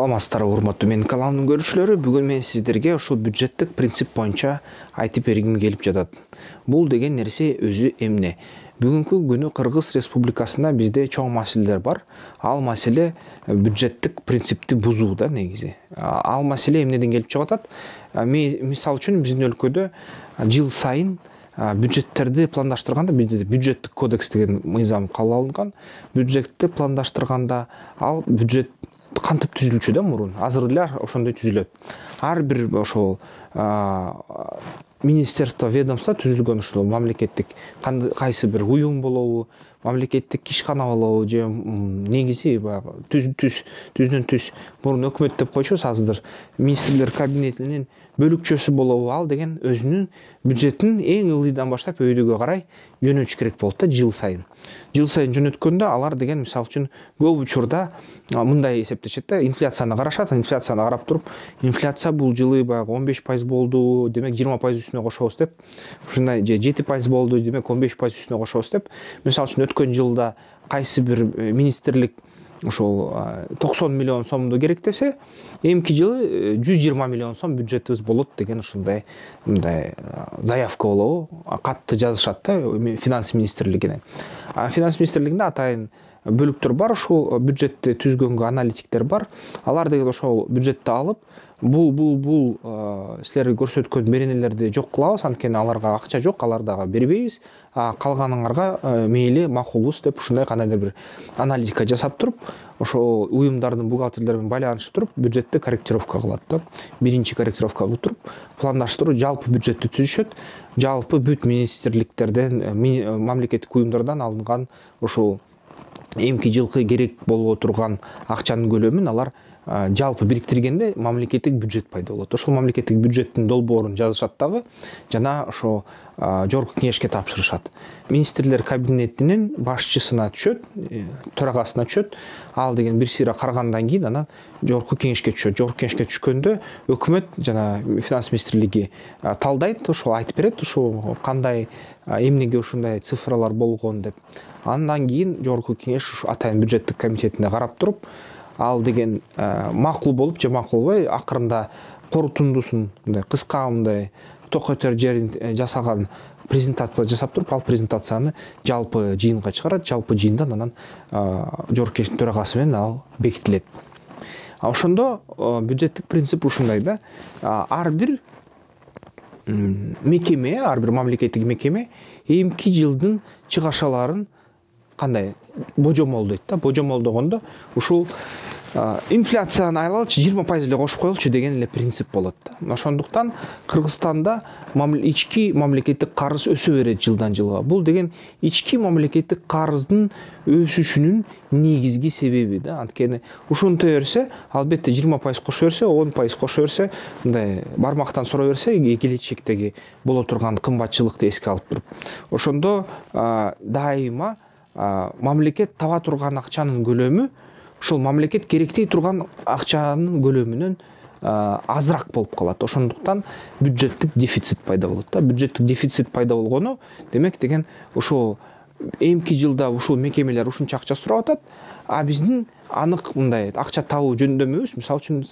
Саламатсыздар, урматтуу менин каналымдын көрүүчүлөрү. Бүгүн мен сиздерге ушул бюджеттик принцип боюнча айтып бергим келип жатат. Бул деген нерсе өзү эмне? Бүгүнкү күнү Кыргыз Республикасында бизде чоң маселелер бар. Ал маселе бюджеттик принципти бузуу да негизи. Ал маселе эмнеден келип чыгып атат? Мисал үчүн биздин өлкөдө жыл сайын бюджеттерди пландаштырганда bizde бюджеттик кодекс деген мыйзам кабыл алынган. Бюджетти пландаштырганда ал бюджет кантип түзүлчү да мурун. Азыр эле ошондой түзүлөт. Ар бир ошол министерство, ведомство түзүлгөн ушул мамлекеттик кайсы бир уюм болобу, мамлекеттик ишкана болобу же негизи түздөн түз мурун өкмөт деп койчубуз, азыр министрлер кабинетинин бөлүкчөсү болобу, ал деген өзүнүн бюджетин эң ылдыйдан баштап өйдөгө карай жөнөтүш керек болот да жыл сайын. Жыл сайын жөнөткөндө алар деген мисал үчүн көп учурда мындай эсептешет да, инфляцияны карашат, инфляцияны карап туруп, инфляция бул жылы баягы 15% болду, демек 20% үстүнө кошобуз деп, ушундай же 7% болду, демек 15% үстүнө кошобуз деп. Мисал үчүн өткөн жылда кайсы бир министрлик ошол 90 миллион сомду керектесе, эмки жылы 120 миллион сом бюджетибиз болот деген ушундай мындай заявка болобу, катты жазышат да финанс министрлигине. Финанс министрлигинде атайын бөлүктөр бар, ушул бюджетти түзгөнгө аналитиктер бар. Алар деген ошол бюджетти алып, бул силерге көрсөткөн беренелерди жок кылабыз, анткени аларга акча жок, алар дагы бербейбиз. Калганыңарга мейли макулбуз деп ушундай кандайдыр бир аналитика жасап туруп, ошол уюмдардын бухгалтерлери менен байланышып туруп, бюджетти корректировка кылат да. Биринчи корректировка кылып туруп, пландаштыруу, жалпы бюджетти түзүшөт. Жалпы бүт министрликтерден, мамлекеттик уюмдардан алынган ошол эмки жылкы керек болуп турган акчанын көлөмүн алар жалпы бириктиргенде мамлекеттик бюджет пайда болот. Ошол мамлекеттик бюджеттин долбоорун жазышат дагы, жана ошо жогорку кеңешке тапшырышат. Министрлер кабинетинин башчысына түшөт, төрагасына түшөт. Ал деген бир сыйра карагандан кийин анан жогорку кеңешке түшөт. Жогорку кеңешке түшкөндө өкмөт жана финанс министрлиги талдайт, ошол айтып берет, ушул кандай эмнеге ушундай цифралар болгон деп. Андан кийин жогорку кеңеш атайын бюджеттик комитетине карап туруп, ал деген макул болуп же макул болбой, акырында корутундусун мындай кыска мындай токотер жерин жасаган презентация жасап туруп, ал презентацияны жалпы жыйынга чыгарат. Жалпы жыйындан анан жогорку кеңештин төрагасы менен ал бекитилет. Ошондо бюджеттик принцип ушундай да. Ар бир мекеме, ар бир мамлекеттик мекеме эмки жылдын чыгашаларын кандай божомолдойт да. Божомолдогондо ушул инфляцияны айлалычы 20% эле кошуп коелучу деген эле принцип болот да. Ошондуктан Кыргызстанда ички мамлекеттик карыз өсө берет жылдан жылга. Бул деген ички мамлекеттик карыздын өсүшүнүн негизги себеби да. Анткени ушинте берсе, албетте 20% кошо берсе, 10% кошо берсе, мындай бармактан суроо берсе, келечектеги боло турган кымбатчылыкты эске алып туруп. Ошондо дайыма мамлекет таба турган акчанын көлөмү ушул мамлекет керектей турган акчанын көлөмүнөн азыраак болуп калат. Ошондуктан бюджеттик дефицит пайда болот да. Бюджеттик дефицит пайда болгону демек деген ушул эмки жылда ушул мекемелер ушунча акча сурап атат, а биздин анык мындай акча табуу жөнүндө эмес. Мисал үчүн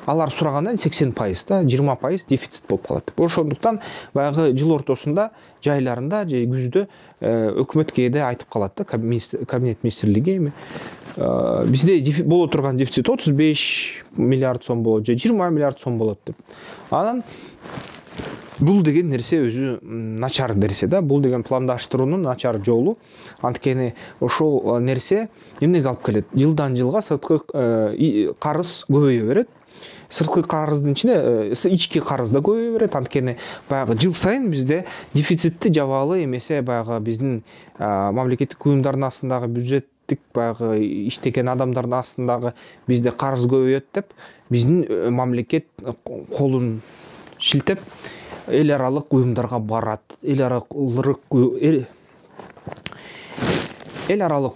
алар сурагандан 80% да, 20% дефицит болуп калат. Ошондуктан баягы жыл ортосунда, жайларында же күздө өкмөт кээде айтып калат да, кабинет министрлиги бизде боло турган дефицит 35 миллиард сом болот же 20 миллиард сом болот деп. Анан бул деген нерсе өзү начар нерсе да. Бул деген пландаштыруунун начар жолу. Анткени ошол нерсе эмнеге алып келет? Жылдан жылга сырткы карыз көбөйө берет. Сырткы карыздын ичинде ички карыз да көбөйө берет. Анткени баягы жыл сайын бизде дефицитти жабалы эмесе баягы биздин мамлекеттик уюмдардын астындагы бюджеттик баягы иштеген адамдардын астындагы бизде карыз көбөйөт деп, биздин мамлекет колун шилтеп эл аралык уюмдарга барат. Эл аралык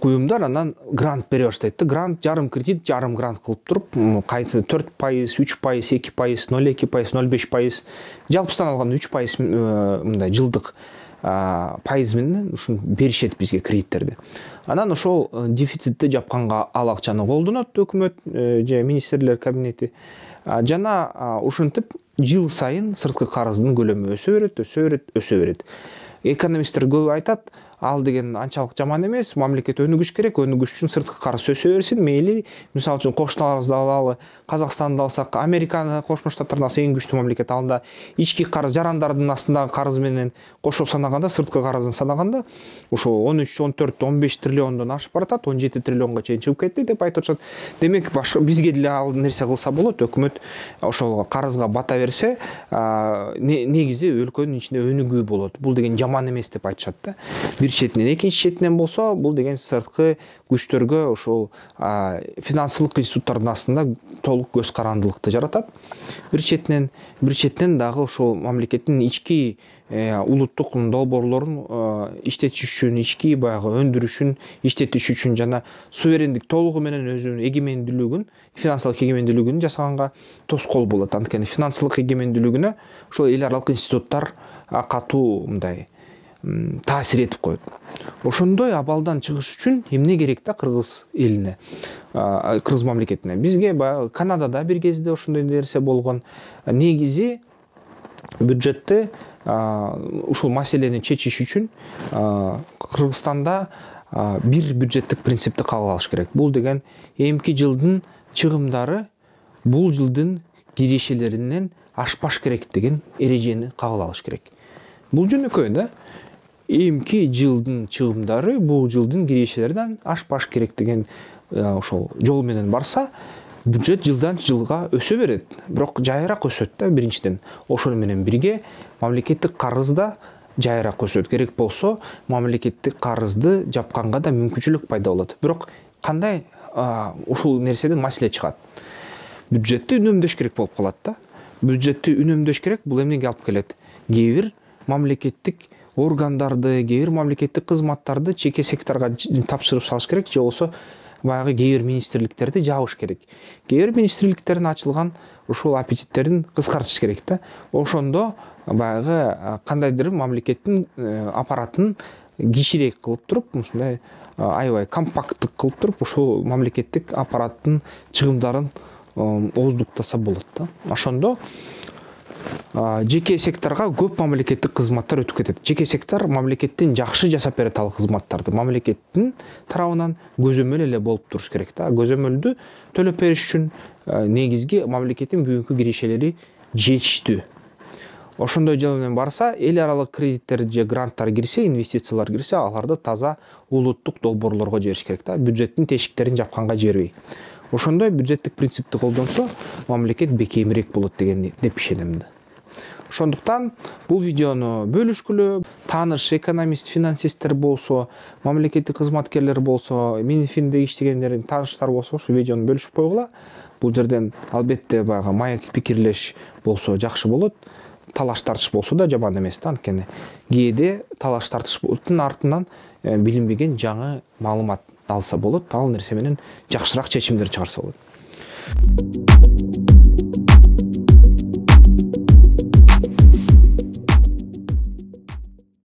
уюмдар анан грант бере баштайт да. Грант жарым кредит, жарым грант кылып туруп, кайсы 4%, 3%, 2%, 0,2%, 0,5%, жалпысынан алганда 3% мындай жылдык пайыз менен ушун беришет бизге кредиттерди. Анан ошол дефицитти жапканга ал акчаны колдонот өкмөт же министрлер кабинети. Жана ушинтип жыл сайын сырткы карыздын көлөмү өсө берет. Экономисттер көп айтат, ал деген анчалык жаман эмес, мамлекет өнүгүш керек, өнүгүш үчүн сырткы карыз өсө берсин, мейли. Мисалы үчүн кошуналарыбызды алалы, Казакстанды алсак, Американы, Кошмо Штаттарды алсак, эң күчтүү мамлекет. Анда ички карыз, жарандардын астындагы карыз менен кошо санаганда, сырткы карыздын санаганда, ошо 13, 14, 15 триллиондон ашып баратат, 17 триллионго чейин чыгып кетти деп айтып атышат. Демек, бизге деле ал нерсе кылса болот, өкмөт ошол карызга бата берсе, негизи өлкөнүн ичинде өнүгүү болот. Бул деген жаман эмес деп айтышат да. Бир четинен, экинчи четинен болсо, бул деген сырткы күчтөргө ошол финансылык институттардын астында толук көз карандылыкты жаратат. Бир четинен дагы ошол мамлекеттин ички улуттук долбоорлорун иштетиш үчүн, ички баягы өндүрүшүн иштетиш үчүн жана суверендик толугу менен өзүнүн эгемендүүлүгүн, финансылык эгемендүүлүгүн жасаганга тоскоол болот. Анткени финансылык эгемендүүлүгүнө ошол эл аралык институттар катуу мындай таасир этип коет. Ошондой абалдан чыгыш үчүн эмне керек да кыргыз элине, кыргыз мамлекетине? Бизге Канадада бир кезде ошондой нерсе болгон. Негизи бюджетти ушул маселени чечиш үчүн Кыргызстанда бир бюджеттик принципти кабыл алыш керек. Бул деген эмки жылдын чыгымдары бул жылдын кирешелеринен ашпаш керек деген эрежени кабыл алыш керек. Бул жөнөкөй да. Эмки жылдын чыгымдары бул жылдын кирешелеринен ашпаш керек деген ошол жол менен барса, бюджет жылдан жылга өсө берет. Бирок жайыраак өсөт да биринчиден. Ошону менен бирге мамлекеттик карыз да жайыраак өсөт. Керек болсо, мамлекеттик карызды жапканга да мүмкүнчүлүк пайда болот. Бирок кандай ушул нерседен маселе чыгат? Бюджетти үнөмдөш керек болуп калат да. Бюджетти үнөмдөш керек, бул эмнеге алып келет? Кээ бир мамлекеттик органдарды, кээ бир мамлекеттик кызматтарды чеке секторго тапшырып салыш керек, же болбосо баягы кээ бир министрликтерди жабыш керек. Кээ бир министрликтердин ачылган ушул аппетиттерин кыскартыш керек да. Ошондо баягы кандайдыр мамлекеттин аппаратын кичирээк кылып туруп, ушундай аябай компакттык кылып туруп, ушул мамлекеттик аппараттын чыгымдарын ооздуктаса болот да. Ошондо жеке секторго көп мамлекеттик кызматтар өтүп кетет. Жеке сектор мамлекеттин жакшы жасап берет ал кызматтарды. Мамлекеттин тарабынан көзөмөл эле болуп туруш керек да. Көзөмөлдү төлөп бериш үчүн негизги мамлекеттин бүгүнкү кирешелери жетиштүү. Ошондой жол менен барса, эл аралык кредиттер же гранттар кирсе, инвестициялар кирсе, аларды таза улуттук долбоорлорго жибериш керек да. Бюджеттин тешиктерин жапканга жибербей. Ошондой бюджеттик принципти колдонсо, мамлекет бекемирээк болот деп ишенем да. Ошондуктан бул видеону бөлүшкүлө, тааныш экономист, финансисттер болсо, мамлекеттик кызматкерлер болсо, Минфинде иштегендер, тааныштар болсо, ушул видеону бөлүшүп койгула. Бул жерден албетте баягы маек пикирлеш болсо жакшы болот. Талаш тартыш болсо да жаман эмес да, анткени кээде талаш тартыштын артынан билинбеген жаңы маалымат алса болот, ал нерсе менен жакшыраак чечимдер чыгарса болот.